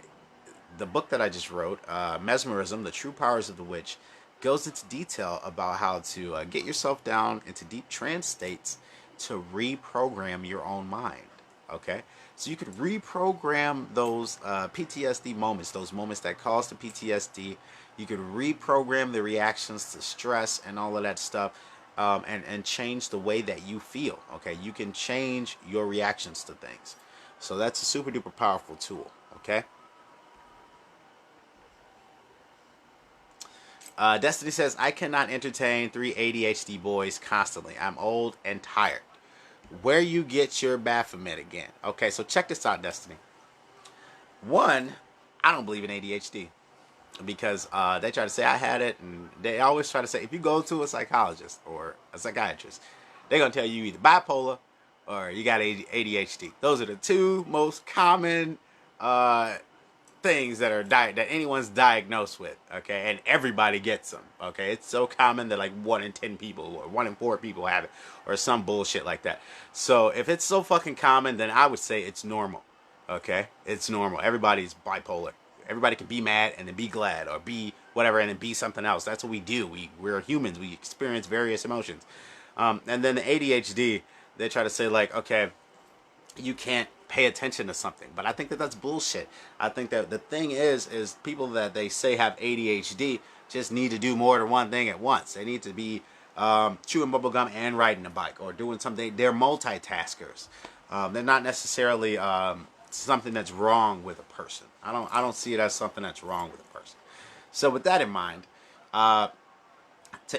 the book that I just wrote, Mesmerism: The True Powers of the Witch. goes into detail about how to get yourself down into deep trance states to reprogram your own mind. Okay, so you could reprogram those PTSD moments, those moments that cause the PTSD. You could reprogram the reactions to stress and all of that stuff, and change the way that you feel. Okay, you can change your reactions to things. So that's a super duper powerful tool. Okay. Destiny says, I cannot entertain three ADHD boys constantly. I'm old and tired. Where you get your Baphomet again? Okay, so check this out, Destiny. One, I don't believe in ADHD because they try to say I had it, and they always try to say if you go to a psychologist or a psychiatrist, they're gonna tell you either bipolar or you got ADHD. Those are the two most common things that that anyone's diagnosed with. Okay, and everybody gets them. Okay, it's so common that like 1 in 10 people or 1 in 4 people have it, or some bullshit like that. So if it's so fucking common, then I would say it's normal. Okay, it's normal. Everybody's bipolar. Everybody can be mad and then be glad, or be whatever and then be something else. That's what we do. We're humans. We experience various emotions. And then the ADHD, they try to say like, okay, you can't pay attention to something, but I think that that's bullshit. I think that the thing is people that they say have ADHD just need to do more than one thing at once. They need to be chewing bubblegum and riding a bike or doing something. They're multitaskers. They're not necessarily something that's wrong with a person. I don't see it as something that's wrong with a person. So with that in mind, to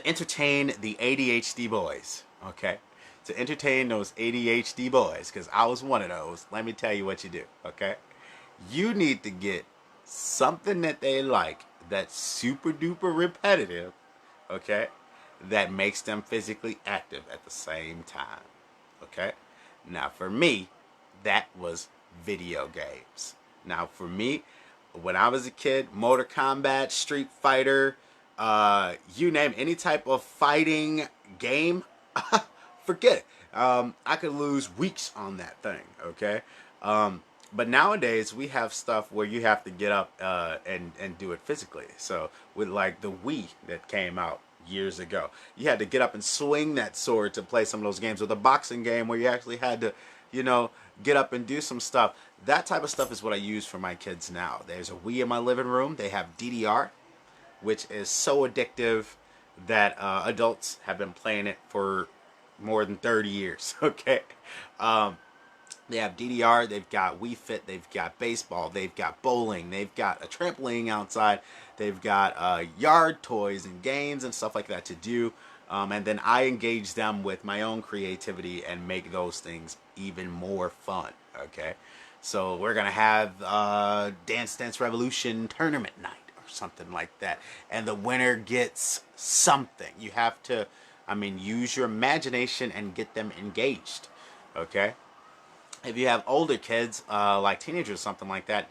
entertain the ADHD boys, okay? To entertain those ADHD boys, because I was one of those, let me tell you what you do, okay? You need to get something that they like that's super duper repetitive, okay? That makes them physically active at the same time, okay? Now, for me, that was video games. Now, for me, when I was a kid, Mortal Kombat, Street Fighter, you name any type of fighting game, forget it. I could lose weeks on that thing, okay? But nowadays, we have stuff where you have to get up and do it physically. So with like the Wii that came out years ago, you had to get up and swing that sword to play some of those games. Or the boxing game where you actually had to, get up and do some stuff. That type of stuff is what I use for my kids now. There's a Wii in my living room. They have DDR, which is so addictive that adults have been playing it for more than 30 years. Okay. They have DDR, they've got Wii Fit, they've got baseball, they've got bowling, they've got a trampoline outside, they've got yard toys and games and stuff like that to do. And then I engage them with my own creativity and make those things even more fun. Okay. So we're going to have Dance Dance Revolution tournament night or something like that. And the winner gets something. You have to, use your imagination and get them engaged. Okay. If you have older kids, like teenagers or something like that,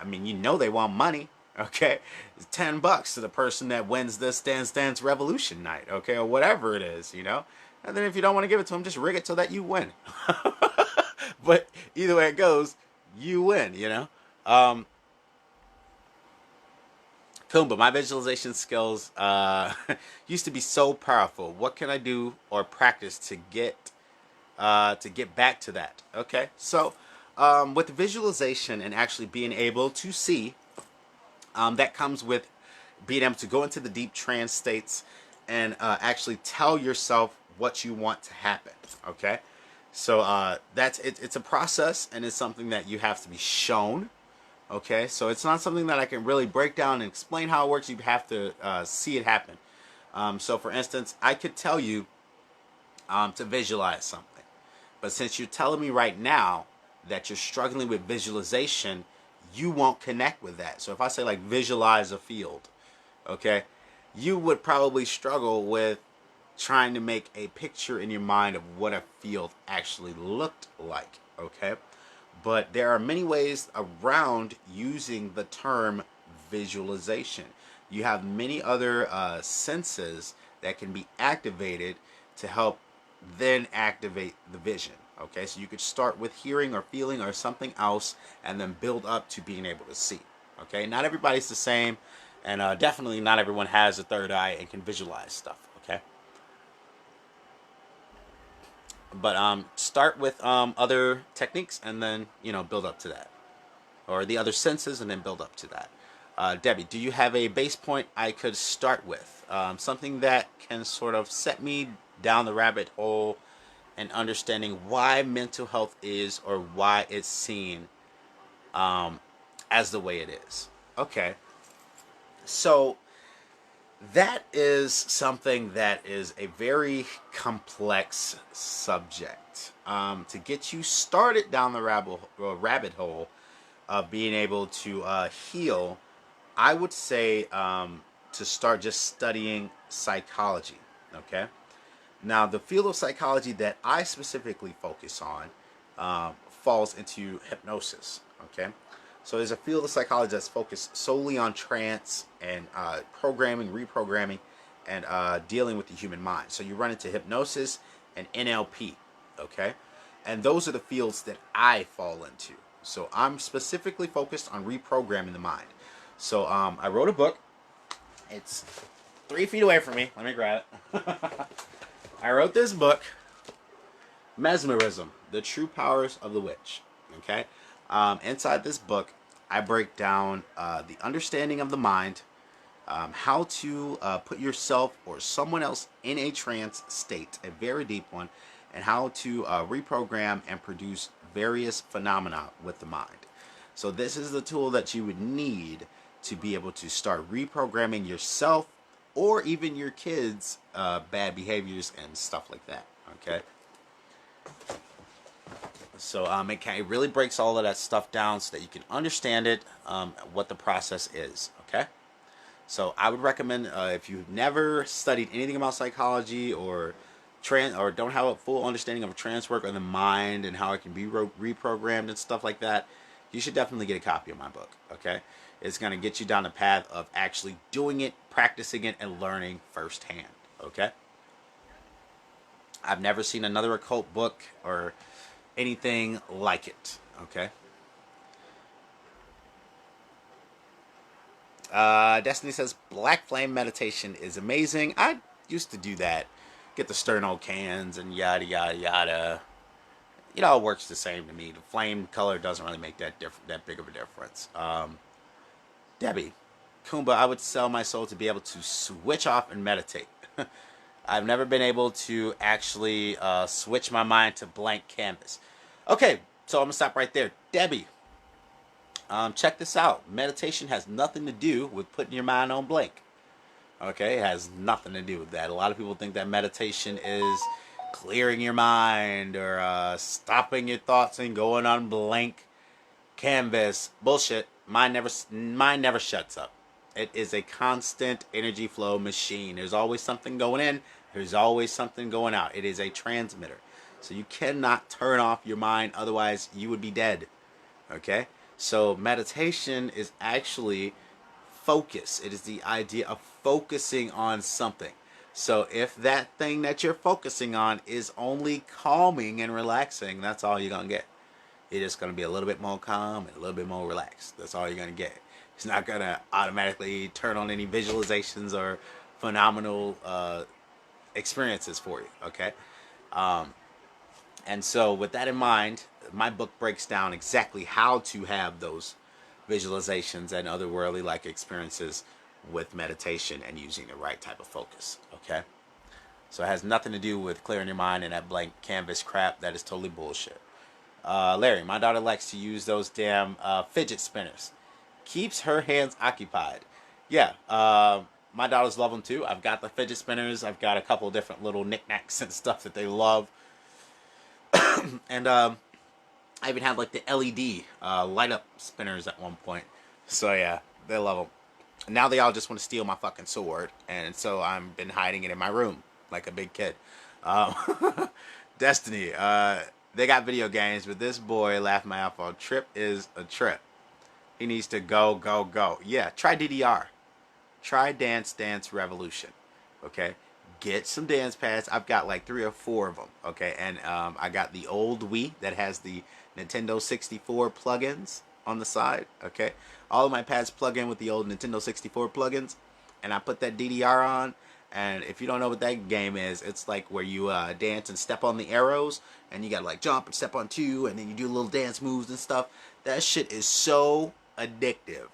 they want money. Okay, it's $10 to the person that wins this Dance Dance Revolution night. Okay, or whatever it is, And then if you don't want to give it to them, just rig it so that you win. But either way it goes, you win. Kumba, my visualization skills used to be so powerful. What can I do or practice to get back to that? Okay, so with visualization and actually being able to see, that comes with being able to go into the deep trance states and actually tell yourself what you want to happen. Okay, so it's a process, and it's something that you have to be shown. Okay, so it's not something that I can really break down and explain how it works. You have to see it happen. So for instance, I could tell you to visualize something, but since you're telling me right now that you're struggling with visualization, you won't connect with that. So if I say like visualize a field, okay, you would probably struggle with trying to make a picture in your mind of what a field actually looked like. Okay, but there are many ways around using the term visualization. You have many other senses that can be activated to help then activate the vision. Okay, so you could start with hearing or feeling or something else and then build up to being able to see. Okay, not everybody's the same. And definitely not everyone has a third eye and can visualize stuff. Okay, but start with other techniques, and then build up to that, or the other senses, and then build up to that. Debbie, do you have a base point I could start with? Something that can sort of set me down the rabbit hole and understanding why mental health is, or why it's seen as the way it is. Okay, so that is something that is a very complex subject. To get you started down the rabbit hole of being able to heal, I would say to start just studying psychology. Okay. Now, the field of psychology that I specifically focus on falls into hypnosis. Okay. So there's a field of psychology that's focused solely on trance and programming, reprogramming, and dealing with the human mind. So you run into hypnosis and NLP. Okay. And those are the fields that I fall into. So I'm specifically focused on reprogramming the mind. So I wrote a book. It's 3 feet away from me. Let me grab it. I wrote this book, Mesmerism, The True Powers of the Witch. Okay? Inside this book, I break down the understanding of the mind, how to put yourself or someone else in a trance state, a very deep one, and how to reprogram and produce various phenomena with the mind. So this is the tool that you would need to be able to start reprogramming yourself, or even your kids' bad behaviors and stuff like that. Okay. So it really breaks all of that stuff down so that you can understand it, what the process is. Okay. So I would recommend if you've never studied anything about psychology, or don't have a full understanding of trance work on the mind and how it can be reprogrammed and stuff like that, you should definitely get a copy of my book. Okay. It's going to get you down the path of actually doing it, practicing it, and learning firsthand. Okay. I've never seen another occult book or anything like it. Okay. Destiny says Black Flame meditation is amazing. I used to do that. Get the sterno cans and yada yada yada. It all works the same to me. The flame color doesn't really make that big of a difference. Debbie, Kumba, I would sell my soul to be able to switch off and meditate. I've never been able to actually switch my mind to blank canvas. Okay, so I'm going to stop right there. Debbie, check this out. Meditation has nothing to do with putting your mind on blank. Okay, it has nothing to do with that. A lot of people think that meditation is clearing your mind, or stopping your thoughts and going on blank canvas. Bullshit. Mind never shuts up. It is a constant energy flow machine. There's always something going in. There's always something going out. It is a transmitter. So you cannot turn off your mind, otherwise you would be dead. Okay? So meditation is actually focus. It is the idea of focusing on something. So if that thing that you're focusing on is only calming and relaxing, that's all you're going to get. It's just going to be a little bit more calm and a little bit more relaxed. That's all you're going to get. It's not going to automatically turn on any visualizations or phenomenal experiences for you. Okay? And so with that in mind, my book breaks down exactly how to have those visualizations and otherworldly like experiences with meditation and using the right type of focus. Okay? So it has nothing to do with clearing your mind and that blank canvas crap. That is totally bullshit. Larry, my daughter likes to use those damn fidget spinners. Keeps her hands occupied. Yeah, my daughters love them too. I've got the fidget spinners. I've got a couple different little knickknacks and stuff that they love. And I even had like the LED light up spinners at one point. So yeah, they love them. Now they all just want to steal my fucking sword. And so I've been hiding it in my room like a big kid. Destiny, they got video games, but this boy laughed my ass off. Trip is a trip. He needs to go, go, go. Yeah, try DDR. Try Dance Dance Revolution. Okay? Get some dance pads. I've got like 3 or 4 of them. Okay? And I got the old Wii that has the Nintendo 64 plugins. on the side. Okay, all of my pads plug in with the old Nintendo 64 plugins, and I put that DDR on. And if you don't know what that game is, it's like where you dance and step on the arrows, and you gotta like jump and step on two, and then you do little dance moves and stuff. That shit is so addictive.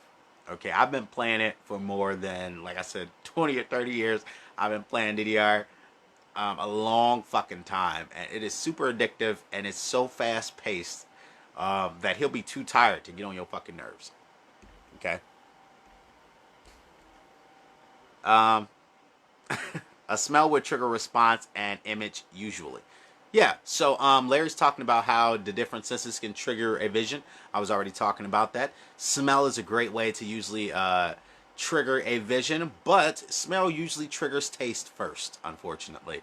Okay, I've been playing it for more than, like I said, 20 or 30 years. I've been playing DDR a long fucking time, and it is super addictive, and it's so fast paced that he'll be too tired to get on your fucking nerves. Okay. Um, a smell would trigger response and image usually. Yeah, so Larry's talking about how the different senses can trigger a vision. I was already talking about that. Smell is a great way to usually trigger a vision, but smell usually triggers taste first, unfortunately.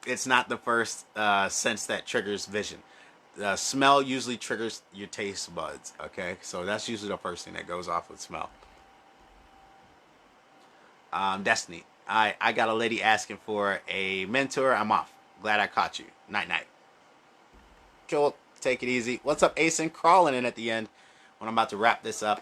It's not the first sense that triggers vision. Smell usually triggers your taste buds, okay? So that's usually the first thing that goes off with smell. Destiny. I got a lady asking for a mentor. I'm off. Glad I caught you. Night night. Cool. Take it easy. What's up, Asen? Crawling in at the end when I'm about to wrap this up.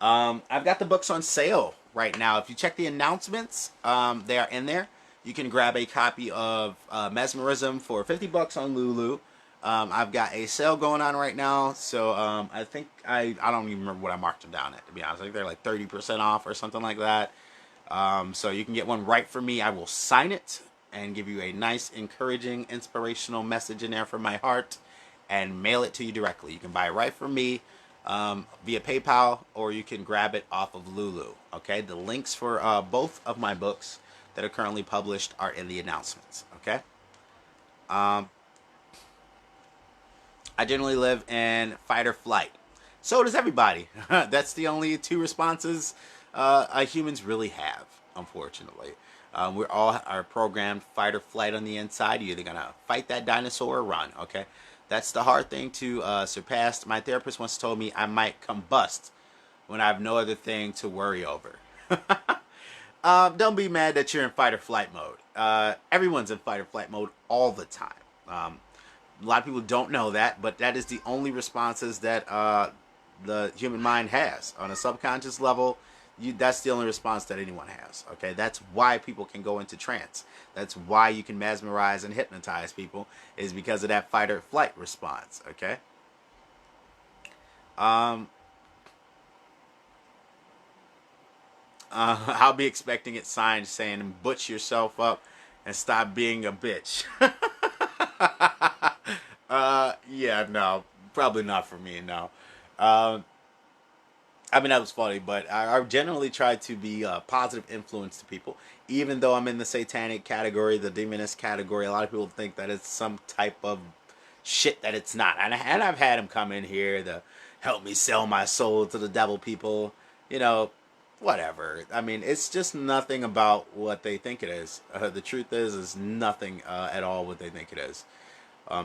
I've got the books on sale right now. If you check the announcements, they are in there. You can grab a copy of Mesmerism for $50 on Lulu. I've got a sale going on right now, so I think I don't even remember what I marked them down at, to be honest. I think they're like 30% off or something like that. So you can get one right for me. I will sign it and give you a nice, encouraging, inspirational message in there from my heart and mail it to you directly. You can buy it right from me via PayPal, or you can grab it off of Lulu. Okay, the links for both of my books that are currently published are in the announcements. Okay. I generally live in fight or flight. So does everybody. That's the only two responses humans really have, unfortunately. We're all are programmed fight or flight on the inside. You're either going to fight that dinosaur or run, okay? That's the hard thing to surpass. My therapist once told me I might combust when I have no other thing to worry over. Don't be mad that you're in fight or flight mode. Everyone's in fight or flight mode all the time. A lot of people don't know that, but that is the only responses that the human mind has. On a subconscious level, that's the only response that anyone has. Okay, that's why people can go into trance. That's why you can mesmerize and hypnotize people, is because of that fight or flight response. Okay. I'll be expecting it signed saying "butch yourself up and stop being a bitch." Yeah, no, probably not for me. No. I mean, that was funny, but I generally try to be a positive influence to people. Even though I'm in the satanic category, the demonist category, a lot of people think that it's some type of shit that it's not. And I've had them come in here to help me sell my soul to the devil people. You know, whatever. I mean, it's just nothing about what they think it is. The truth is nothing at all what they think it is.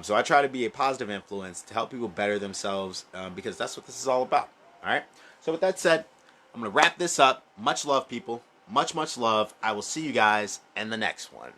So I try to be a positive influence to help people better themselves because that's what this is all about. All right. So with that said, I'm going to wrap this up. Much love, people. Much, much love. I will see you guys in the next one.